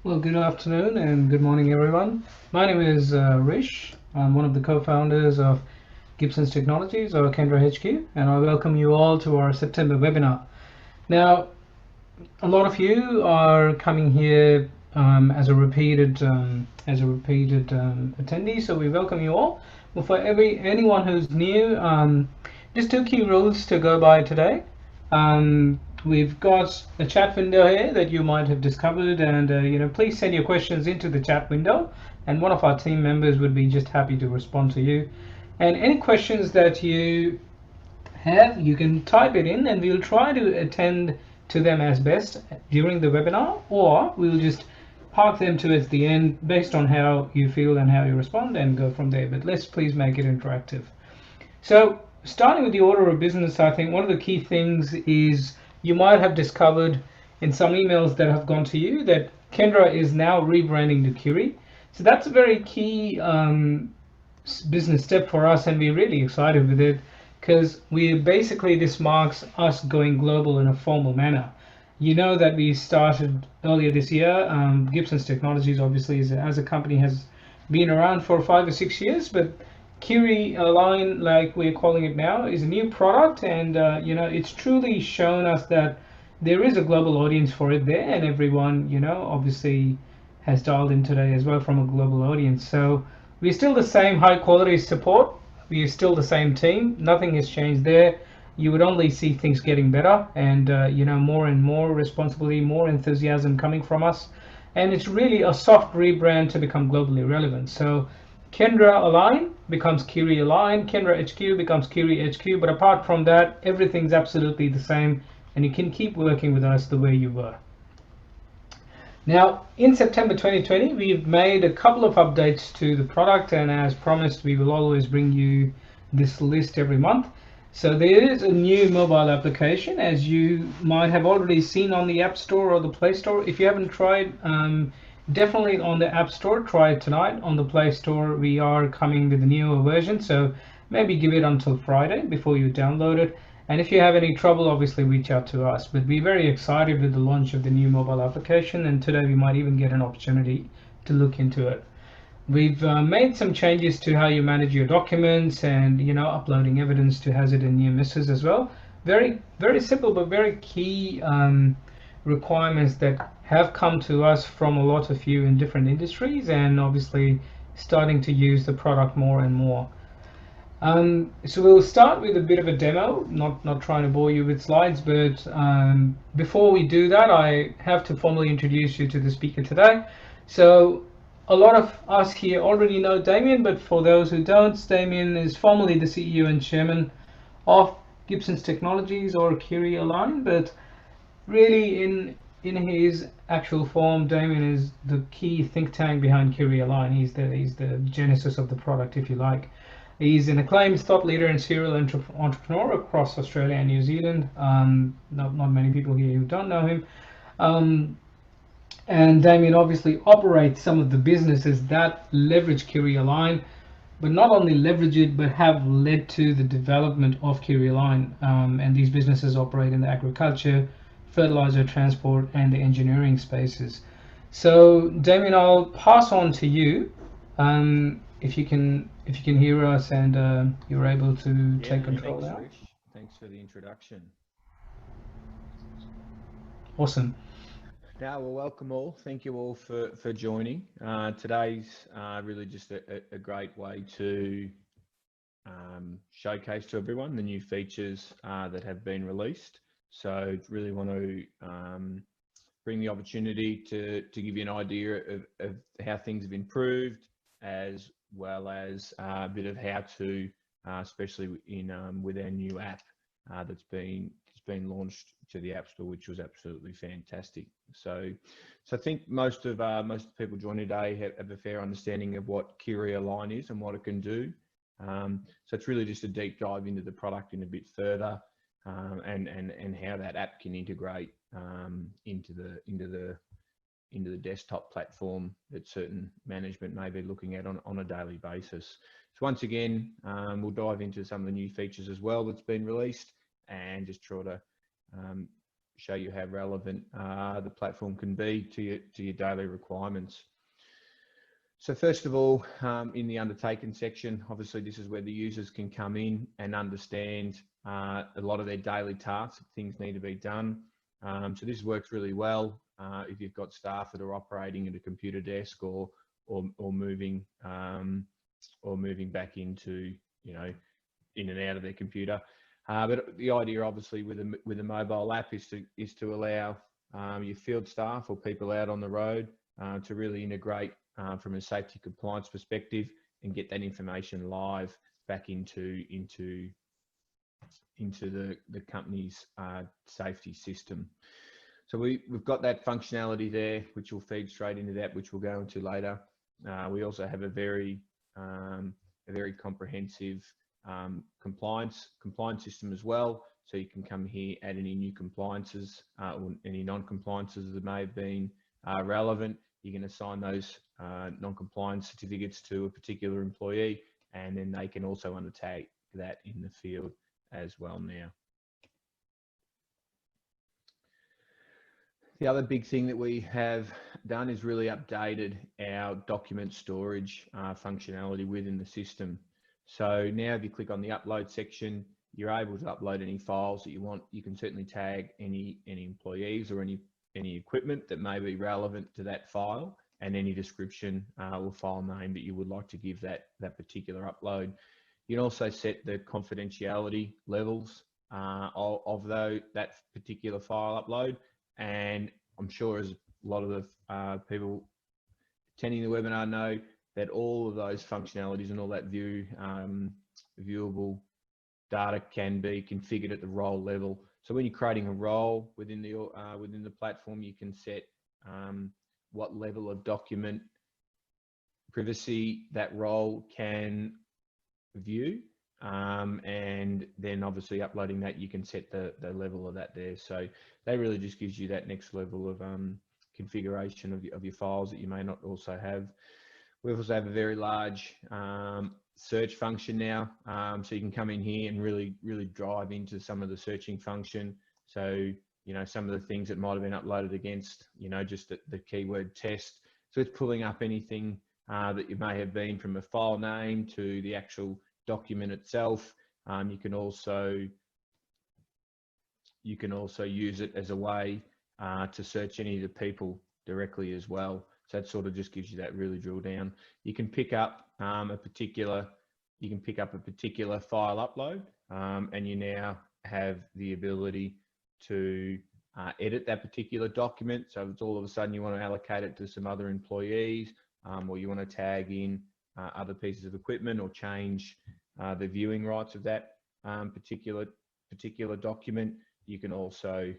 Well, good afternoon and good morning, everyone. My name is Rish. I'm one of the co-founders of Gibson's Technologies, or KiriHQ, and I welcome you all to our September webinar. Now, a lot of you are coming here as a repeated attendee, so we welcome you all. But for anyone who's new, just two key rules to go by today. We've got a chat window here that you might have discovered, and please send your questions into the chat window, and one of our team members would be just happy to respond to you. And any questions that you have, you can type it in and we'll try to attend to them as best during the webinar, or we'll just park them towards the end based on how you feel and how you respond and go from there. But let's please make it interactive. So starting with the order of business, I think one of the key things is you might have discovered in some emails that have gone to you that Kendra is now rebranding to Kiri. So that's a very key business step for us, and we're really excited with it because this marks us going global in a formal manner. You know that we started earlier this year. Gibson's Technologies, obviously, as a company, has been around for 5 or 6 years, but Kiri Align, like we're calling it now, is a new product, and it's truly shown us that there is a global audience for it there, and everyone, obviously has dialed in today as well from a global audience. So we're still the same high quality support. We are still the same team. Nothing has changed there. You would only see things getting better, and more and more responsibility, more enthusiasm coming from us. And it's really a soft rebrand to become globally relevant. So Kendra Align becomes Kiri Align, Kendra HQ becomes Kiri HQ, but apart from that, everything's absolutely the same, and you can keep working with us the way you were. Now, in September 2020, we've made a couple of updates to the product, and as promised, we will always bring you this list every month. So there is a new mobile application, as you might have already seen on the App Store or the Play Store. If you haven't tried, definitely on the App Store, try it tonight. On the Play Store, we are coming with a newer version, so maybe give it until Friday before you download it. And if you have any trouble, obviously reach out to us. But we're very excited with the launch of the new mobile application, and today we might even get an opportunity to look into it. We've made some changes to how you manage your documents and uploading evidence to hazard and near misses as well. Very simple but very key requirements that have come to us from a lot of you in different industries, and obviously starting to use the product more and more. So we'll start with a bit of a demo, not trying to bore you with slides, but before we do that, I have to formally introduce you to the speaker today. So a lot of us here already know Damien, but for those who don't, Damien is formerly the CEO and chairman of Gibson's Technologies, or Kiri Align, but really in his actual form, Damien is the key think tank behind Kiri Align. He's the genesis of the product, if you like. He's an acclaimed thought leader and serial entrepreneur across Australia and New Zealand. Not many people here who don't know him. Um, and Damien obviously operates some of the businesses that leverage Kiri Align, but not only leverage it, but have led to the development of Kiri Align. And these businesses operate in the agriculture, fertilizer, transport, and the engineering spaces. So, Damien, I'll pass on to you. If you can hear us and you're able to Yeah, take no, control thanks, now. Rish. Thanks for the introduction. Awesome. Now, well, welcome all. Thank you all for joining. Today's really just a great way to showcase to everyone the new features that have been released. So really want to bring the opportunity to give you an idea of how things have improved, as well as a bit of how to, especially in with our new app that's been launched to the App Store, which was absolutely fantastic. So I think most people joining today have a fair understanding of what Kiri Align is and what it can do. So it's really just a deep dive into the product in a bit further, and how that app can integrate into the desktop platform that certain management may be looking at on a daily basis. So once again, we'll dive into some of the new features as well that's been released, and just try to show you how relevant the platform can be to your daily requirements. So first of all, in the undertaken section, obviously this is where the users can come in and understand a lot of their daily tasks, things need to be done. So this works really well if you've got staff that are operating at a computer desk or moving back into, you know, in and out of their computer. But the idea, obviously, with a mobile app is to allow your field staff or people out on the road to really integrate from a safety compliance perspective and get that information live back into the company's safety system. So we've got that functionality there, which will feed straight into that, which we'll go into later. We also have a very comprehensive compliance system as well. So you can come here, add any new compliances or any non-compliances that may have been relevant. You can assign those non-compliance certificates to a particular employee, and then they can also undertake that in the field as well now. The other big thing that we have done is really updated our document storage functionality within the system. So now if you click on the upload section, you're able to upload any files that you want. You can certainly tag any employees or any equipment that may be relevant to that file, and any description or file name that you would like to give that particular upload. You can also set the confidentiality levels of that particular file upload. And I'm sure, as a lot of the people attending the webinar know, that all of those functionalities and all that viewable data can be configured at the role level. So when you're creating a role within the platform, you can set what level of document privacy that role can view, and then obviously uploading that, you can set the level of that there. So that really just gives you that next level of configuration of your files that you may not also have. We also have a very large search function now, so you can come in here and really drive into some of the searching function. So, you know, some of the things that might have been uploaded against, you know, just the keyword test. So it's pulling up anything that you may have been, from a file name to the actual document itself. You can also use it as a way to search any of the people directly as well. So that sort of just gives you that really drill down. You can pick up a particular file upload, and you now have the ability to edit that particular document. So if it's all of a sudden you want to allocate it to some other employees, or you want to tag in other pieces of equipment, or change the viewing rights of that particular document, you can also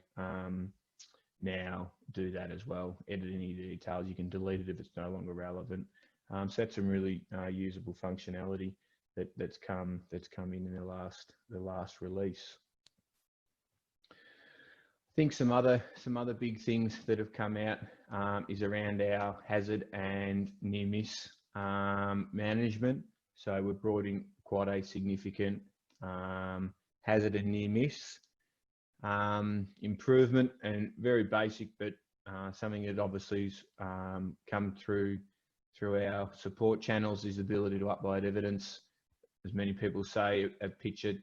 now do that as well. Edit any details. You can delete it if it's no longer relevant. So that's some really usable functionality that's come in the last release. I think some other big things that have come out is around our hazard and near miss management. So we've brought in quite a significant hazard and near miss improvement, and very basic, but something that obviously has come through our support channels is the ability to upload evidence. As many people say, a picture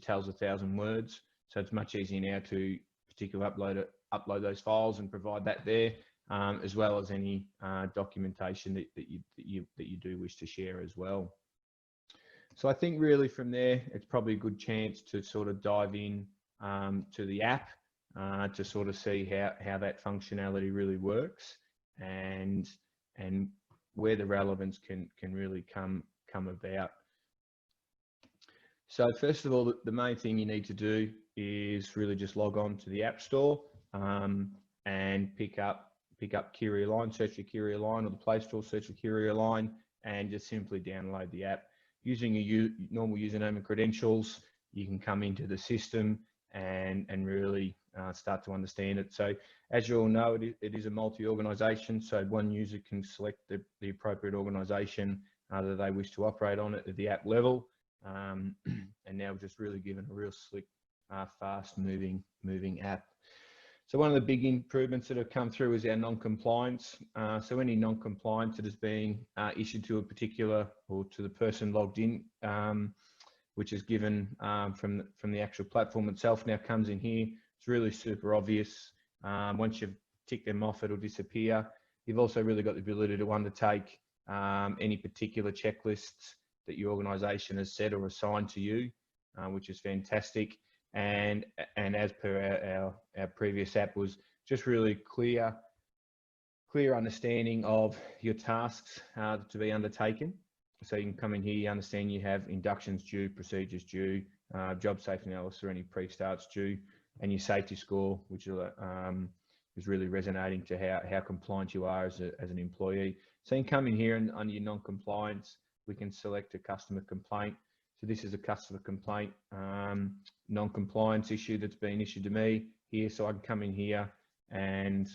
tells 1,000 words. So it's much easier now to particularly upload those files and provide that there, as well as any documentation that you do wish to share as well. So I think really from there, it's probably a good chance to sort of dive in to the app to sort of see how that functionality really works, and where the relevance can really come about. So first of all, the main thing you need to do is really just log on to the App Store and pick up Kiri Align, search for Kiri Align, or the Play Store, search for Kiri Align, and just simply download the app. Using your normal username and credentials, you can come into the system and really start to understand it. So as you all know, it is a multi-organisation, so one user can select the appropriate organisation that they wish to operate on at the app level. And now we're just really given a real slick, fast moving app. So one of the big improvements that have come through is our non-compliance. So any non-compliance that is being issued to a particular or to the person logged in, which is given from the actual platform itself, now comes in here. It's really super obvious. Once you've ticked them off, it'll disappear. You've also really got the ability to undertake any particular checklists that your organisation has set or assigned to you, which is fantastic. And as per our previous app, was just really clear understanding of your tasks to be undertaken. So you can come in here, you understand you have inductions due, procedures due, job safety analysis or any pre-starts due, and your safety score, which is really resonating to how compliant you are as an employee. So you can come in here and under your non-compliance, we can select a customer complaint. So this is a customer complaint, non-compliance issue that's been issued to me here. So I can come in here and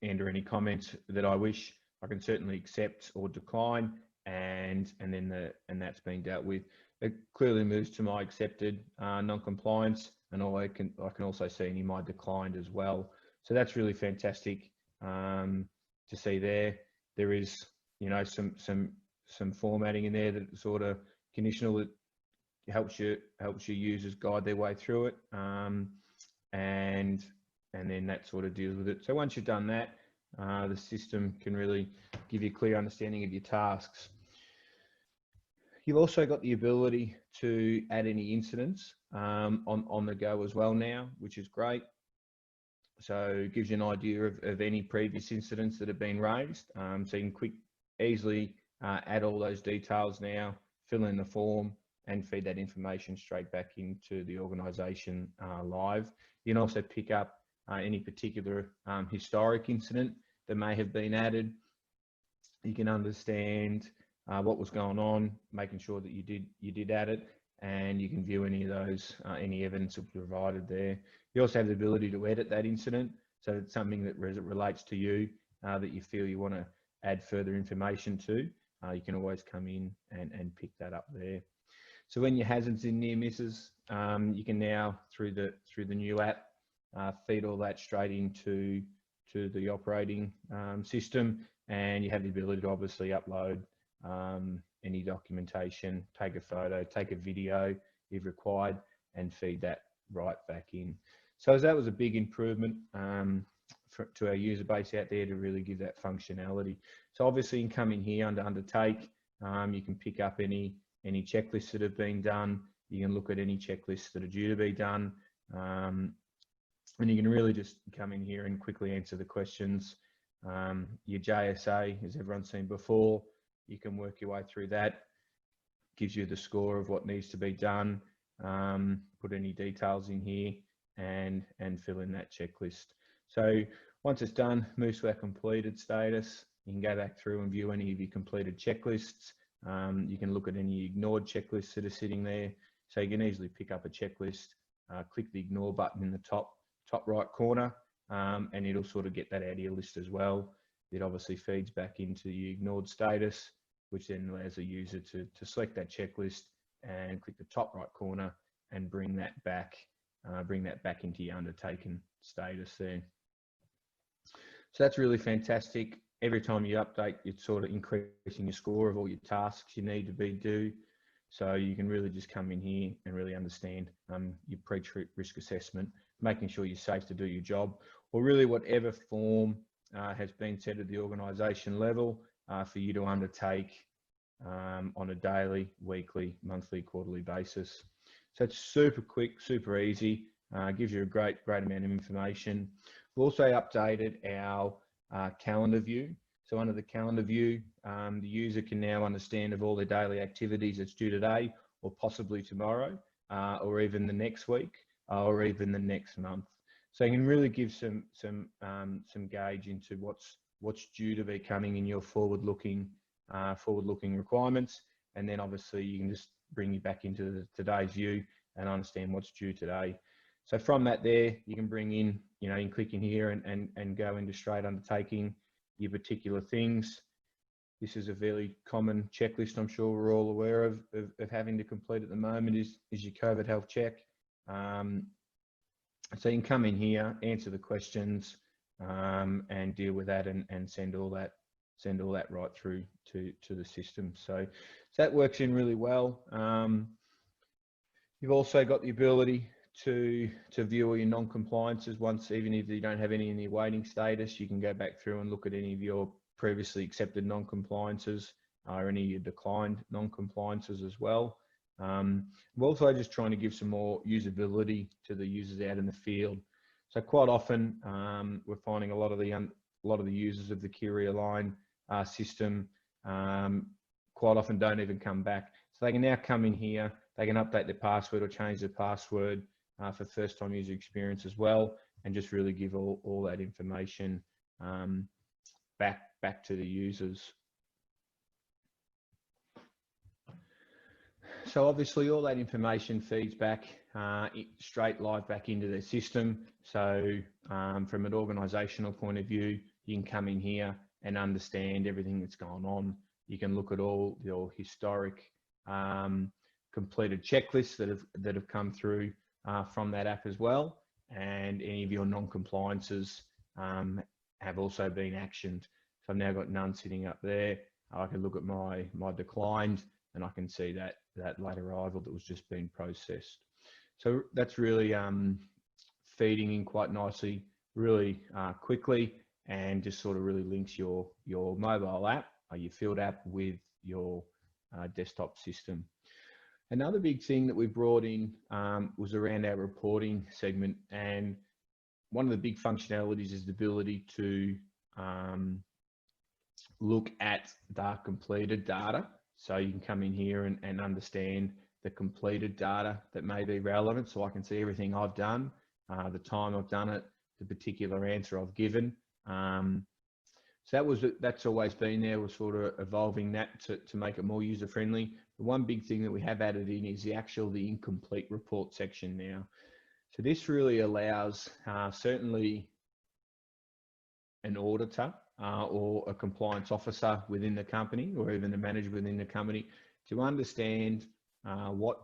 enter any comments that I wish. I can certainly accept or decline, and that's been dealt with. It clearly moves to my accepted non-compliance, and I can also see any my declined as well. So that's really fantastic to see there. There is some formatting in there that sort of conditional that helps your users guide their way through it, and then that sort of deals with it. So once you've done that, the system can really give you a clear understanding of your tasks. You've also got the ability to add any incidents on the go as well now, which is great. So it gives you an idea of any previous incidents that have been raised. So you can easily add all those details now, fill in the form, and feed that information straight back into the organisation live. You can also pick up any particular historic incident that may have been added. You can understand what was going on, making sure that you did add it, and you can view any of those, any evidence that was provided there. You also have the ability to edit that incident, so it's something that relates to you that you feel you want to add further information to. You can always come in and pick that up there. So when your hazards and near misses, you can now through the new app feed all that straight into the operating system, and you have the ability to obviously upload any documentation, take a photo, take a video if required, and feed that right back in. So that was a big improvement to our user base out there to really give that functionality. So obviously you can come in here under undertake, you can pick up any checklists that have been done, you can look at any checklists that are due to be done, and you can really just come in here and quickly answer the questions. Your JSA, as everyone's seen before, you can work your way through that. Gives you the score of what needs to be done, put any details in here, and fill in that checklist. So once it's done, moves to our completed status. You can go back through and view any of your completed checklists. You can look at any ignored checklists that are sitting there. So you can easily pick up a checklist, click the ignore button in the top right corner, and it'll sort of get that out of your list as well. It obviously feeds back into your ignored status, which then allows a user to select that checklist and click the top right corner and bring that back into your undertaken status there. So that's really fantastic. Every time you update, it's sort of increasing your score of all your tasks you need to be due. So you can really just come in here and really understand your pre-trip risk assessment, making sure you're safe to do your job, or really whatever form has been set at the organisation level for you to undertake on a daily, weekly, monthly, quarterly basis. So it's super quick, super easy, gives you a great amount of information. We've also updated our calendar view. So under the calendar view, the user can now understand of all their daily activities that's due today, or possibly tomorrow, or even the next week, or even the next month. So you can really give some gauge into what's due to be coming in your forward-looking requirements, and then obviously you can just bring you back into today's view and understand what's due today. So from that there, you can bring in, you can click in here and go into straight undertaking your particular things. This is a very common checklist I'm sure we're all aware of having to complete at the moment is your COVID health check. So you can come in here, answer the questions, and deal with that, and send all that right through to the system. So that works in really well. You've also got the ability to view all your non-compliances. Once, even if you don't have any in the waiting status, you can go back through and look at any of your previously accepted non-compliances or any of your declined non-compliances as well. We're also just trying to give some more usability to the users out in the field. So quite often, we're finding a lot of the users of the Kiri Align system quite often don't even come back. So they can now come in here, they can update their password or change their password for first-time user experience as well, and just really give all that information back to the users. So obviously all that information feeds back straight live back into their system. So from an organisational point of view, you can come in here and understand everything that's going on. You can look at all your historic completed checklists that have come through from that app as well, and any of your non-compliances have also been actioned. So I've now got none sitting up there. I can look at my declined, and I can see that late arrival that was just being processed. So that's really feeding in quite nicely, really quickly, and just sort of really links your mobile app or your field app with your desktop system. Another big thing that we brought in was around our reporting segment, and one of the big functionalities is the ability to look at the completed data. So you can come in here and understand the completed data that may be relevant. So I can see everything I've done, the time I've done it, the particular answer I've given. So that's always been there. We're sort of evolving that to make it more user friendly. The one big thing that we have added in is the incomplete report section now. So this really allows certainly an auditor or a compliance officer within the company, or even a manager within the company, to understand what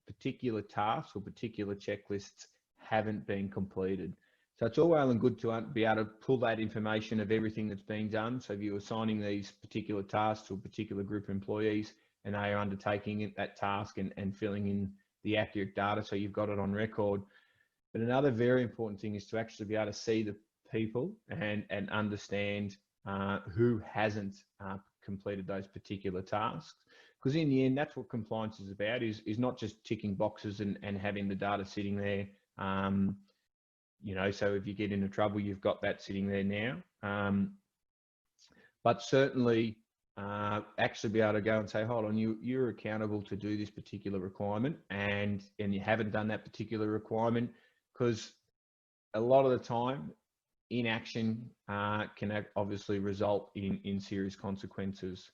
particular tasks or particular checklists haven't been completed. So it's all well and good to be able to pull that information of everything that's being done. So if you're assigning these particular tasks to a particular group of employees and they are undertaking that task and filling in the accurate data, so you've got it on record. But another very important thing is to actually be able to see the people and understand who hasn't completed those particular tasks. Because in the end, that's what compliance is about, is not just ticking boxes and having the data sitting there. You know, so if you get into trouble, you've got that sitting there now. But certainly actually be able to go and say, hold on, you're accountable to do this particular requirement, and you haven't done that particular requirement, because a lot of the time inaction can obviously result in serious consequences.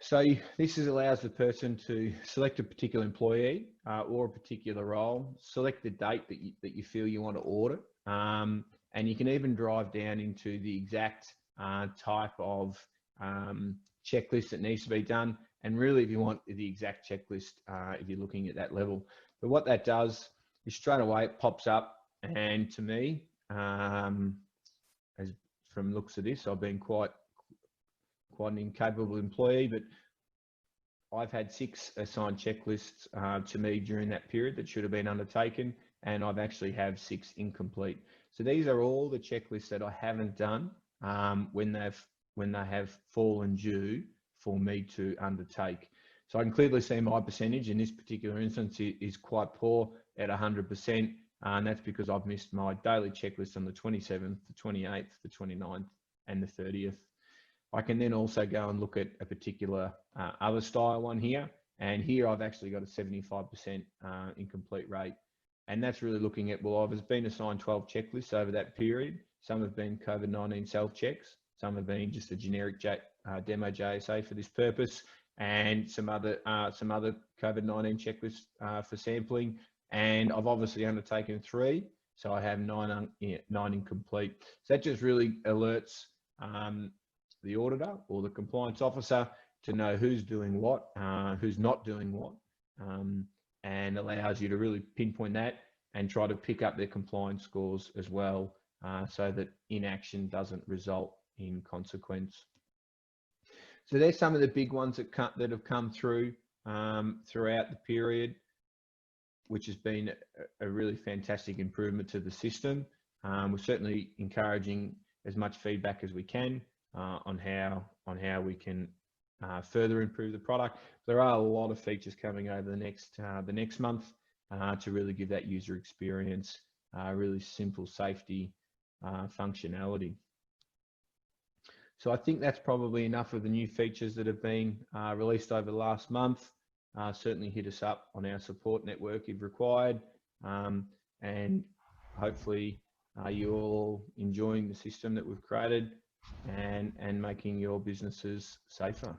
So this allows the person to select a particular employee or a particular role, select the date that you feel you want to audit, and you can even drive down into the exact type of checklist that needs to be done, and really if you want the exact checklist if you're looking at that level. But what that does is straight away it pops up, and to me, as from looks of this, I've been quite an incapable employee, but I've had 6 assigned checklists to me during that period that should have been undertaken, and I've actually have 6 incomplete. So these are all the checklists that I haven't done when they have fallen due for me to undertake. So I can clearly see my percentage in this particular instance is quite poor at 100%, and that's because I've missed my daily checklist on the 27th, the 28th, the 29th, and the 30th. I can then also go and look at a particular other style one here, and here I've actually got a 75% incomplete rate. And that's really looking at, well, I've been assigned 12 checklists over that period. Some have been COVID-19 self-checks, some have been just a generic demo JSA for this purpose, and some other COVID-19 checklists for sampling. And I've obviously undertaken 3, so I have 9 incomplete. So that just really alerts the auditor or the compliance officer to know who's doing what, who's not doing what, and allows you to really pinpoint that and try to pick up their compliance scores as well, so that inaction doesn't result in consequence. So there's some of the big ones that have come through throughout the period, which has been a really fantastic improvement to the system. We're certainly encouraging as much feedback as we can on how we can further improve the product. There are a lot of features coming over the next month to really give that user experience really simple safety functionality. So I think that's probably enough of the new features that have been released over the last month. Certainly hit us up on our support network if required, and hopefully you're all enjoying the system that we've created and making your businesses safer.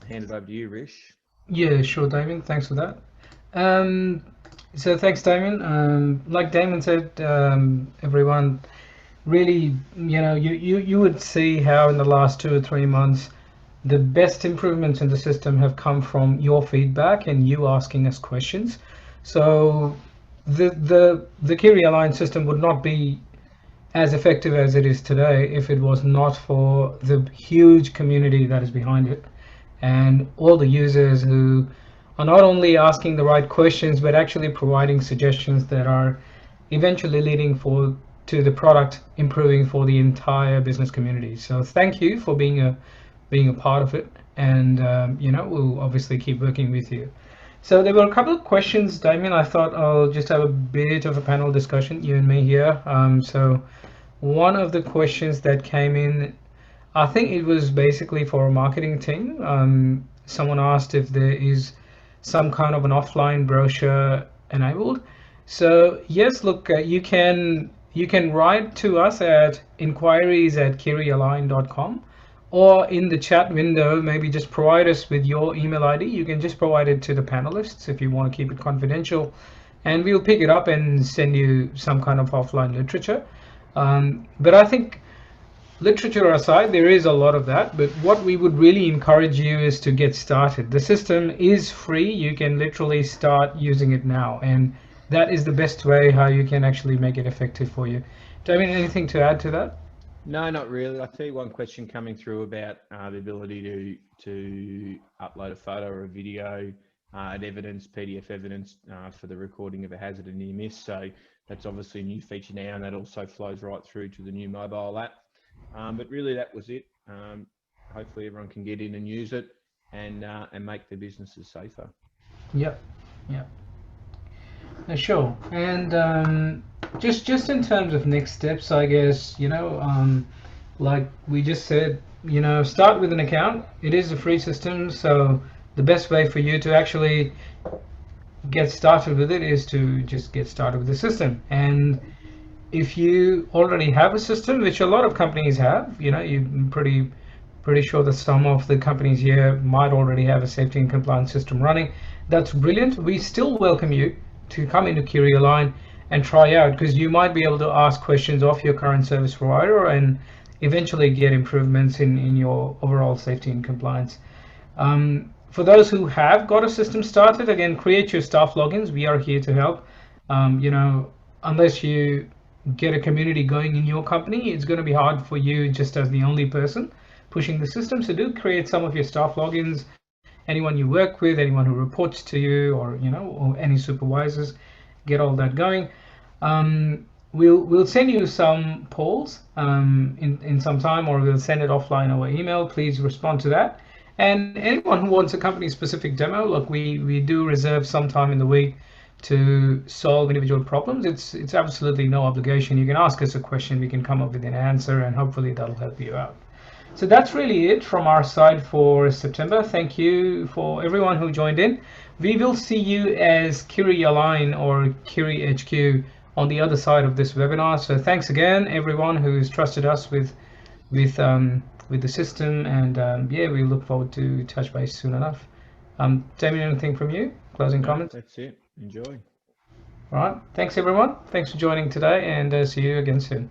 Hand it over to you, Rish. Yeah, sure, Damien. Thanks for that. So thanks, Damien. Like Damien said, everyone, really, you would see how in the last 2 or 3 months, the best improvements in the system have come from your feedback and you asking us questions. So the Kiri Align system would not be as effective as it is today if it was not for the huge community that is behind it, and all the users who are not only asking the right questions but actually providing suggestions that are eventually leading to the product improving for the entire business community. So thank you for being a part of it, and we'll obviously keep working with you. So there were a couple of questions, Damien. I thought I'll just have a bit of a panel discussion, you and me here. So one of the questions that came in, I think it was basically for a marketing team. Someone asked if there is some kind of an offline brochure enabled. So yes, look, you can write to us at inquiries@kirialign.com, or in the chat window, maybe just provide us with your email ID. You can just provide it to the panelists if you want to keep it confidential, and we'll pick it up and send you some kind of offline literature. But I think, literature aside, there is a lot of that, but what we would really encourage you is to get started. The system is free. You can literally start using it now, and that is the best way how you can actually make it effective for you. Damien, anything to add to that? No, not really. I see one question coming through about the ability to upload a photo or a video, PDF evidence for the recording of a hazard and near miss. So that's obviously a new feature now, and that also flows right through to the new mobile app. But really, that was it. Hopefully, everyone can get in and use it and make their businesses safer. Yep. Sure. And just in terms of next steps, I guess, like we just said, start with an account. It is a free system, so the best way for you to actually get started with it is to just get started with the system. And if you already have a system, which a lot of companies have, you're pretty sure that some of the companies here might already have a safety and compliance system running. That's brilliant. We still welcome you to come into Kiri Align and try out, because you might be able to ask questions of your current service provider and eventually get improvements in your overall safety and compliance. For those who have got a system started, again, create your staff logins. We are here to help. Unless you get a community going in your company, it's going to be hard for you just as the only person pushing the system. So do create some of your staff logins. Anyone you work with, anyone who reports to you, or or any supervisors, get all that going. We'll send you some polls in some time, or we'll send it offline over email. Please respond to that. And anyone who wants a company specific demo, look, we do reserve some time in the week to solve individual problems. It's absolutely no obligation. You can ask us a question, we can come up with an answer, and hopefully that'll help you out. So that's really it from our side for September. Thank you for everyone who joined in. We will see you as Kiri Align or KiriHQ on the other side of this webinar. So thanks again, everyone who's trusted us with the system, and yeah, we look forward to touch base soon enough. Damien, anything from you? Closing comments? That's it. Enjoy. All right. Thanks, everyone. Thanks for joining today, and see you again soon.